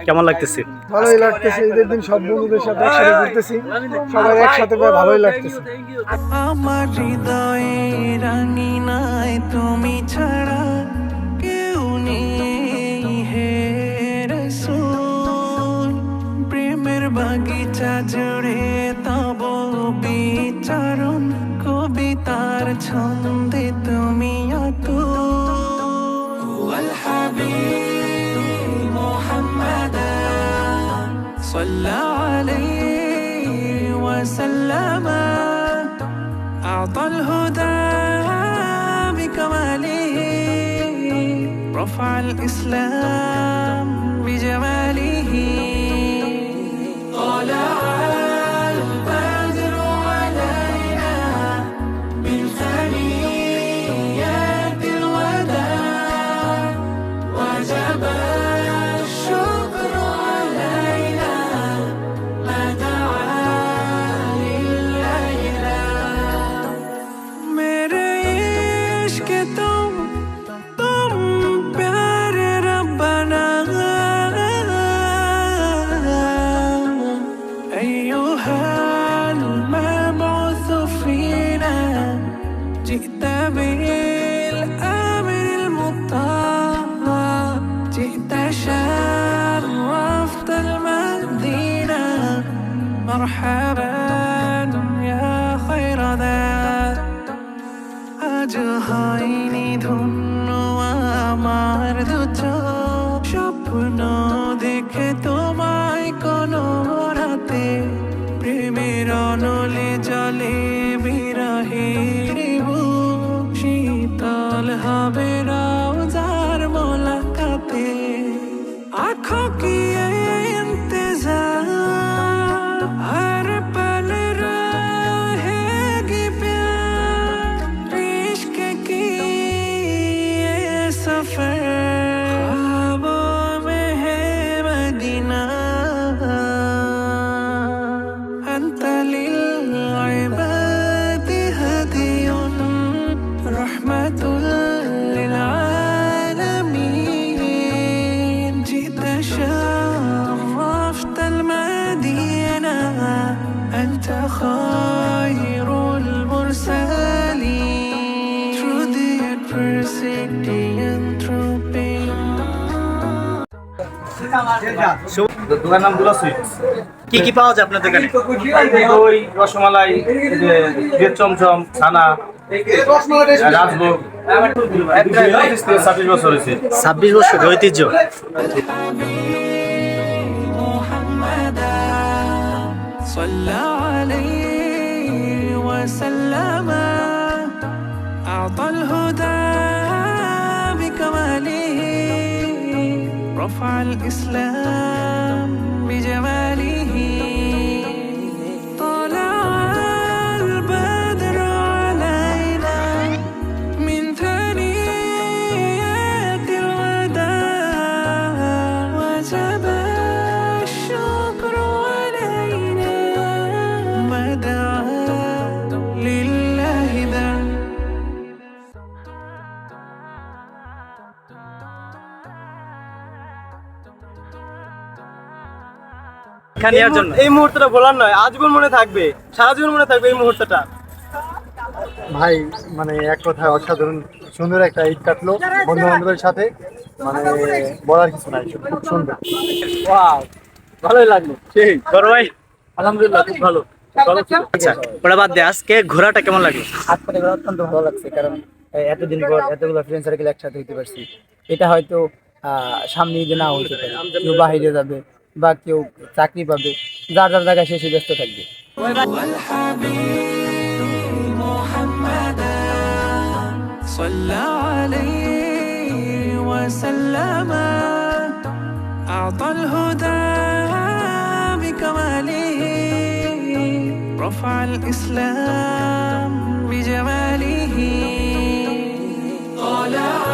কেমন লাগতেছে? ভালোই লাগতেছে। ঈদের দিন সব বন্ধুদের সাথে একসাথে ঘুরতেছি, সবাই একসাথে পেয়ে ভালোই লাগতেছে। আমার হৃদয়ে রাঙিনায় তুমি ছাড়া কেউ নেই হে রাসূল। প্রেমের বাগিচা জুড়ে তব বিচারণ, কবিতার ছন্দে তুমি অতুল। হাবিব মুহাম্মদ সাল্লাল্লাহু আলাইহি ওয়াসাল্লাম أعطى الهدى بكماله، رفع الإسلام بجماله. طلع البدر علينا من ثنيات الوداع، وجب الشكر علينا ما دعا لله لا. मेरे इश्क तुम प्यारे रब्बना अय्युहल मबऊस फीना जिئت بالأمر المطاع जिئت شرفت المدينة مرحبا يا خير ذا. আজ হয়নি ধন্য আমার দু চোখ, স্বপ্ন দেখে তোমায় কোনো রাতে, প্রেমের অনলে জলে বিরহের বুক, শীতল হবে রওজার মোলাকাতে। आँखों की ये इंतजार हर पल रहेगी प्यार, इश्क की ये सफर ख्वाबों में है Medina. أنت للعباد هدي رحمة للعالمين، جئت شرفت المدينة، أنت خير المرسلين. Through the adversity and through pain. দোকানের নাম দুলা সুইটস। কি কি পাওয়া যায় আপনাদের এখানে? দই, রসমালাই, চমচম, ছানা, রাজভোগ। 26 বছর হয়েছে। 26 বছর ঐতিহ্য। محمد صلى عليه وسلم أعطى الهدى بكماله، رفع الإسلام بجماله. طلع البدر علينا من ثنيات الوداع، وجب الشكر علينا ما دعا لله ذا. এই মুহূর্তটা বলার নয়, আজীবন মনে থাকবে, সারা জীবন মনে থাকবে এই মুহূর্তটা। ভাই মানে এক কথায় অসাধারণ সুন্দর একটা ঈদ কাটলো বন্ধু বান্ধবের সাথে, মানে বলার কিছু নাই, খুব সুন্দর। ওয়াও, ভালোই লাগলো। সেই বড় ভাই আলহামদুলিল্লাহ খুব ভালো। আচ্ছা, ওটা বাদ দে, আজকে ঘোরাটা কেমন লাগলো? আজকে ঘোরা অত্যন্ত ভালো লাগছে, কারণ এতদিন পর এতগুলো ফ্রেন্ড সার্কেল একসাথে হইতে পারছি। এটা হয়তো সামনে ঈদে না হতে পারে, কেউ বাহিরে যাবে বা কেউ চাকরি পাবে, যার যার জায়গায় সে ব্যস্ত থাকবে। والحبيب محمد صلى عليه وسلم أعطى الهدى بكماله، رفع الإسلام بجماله. طلع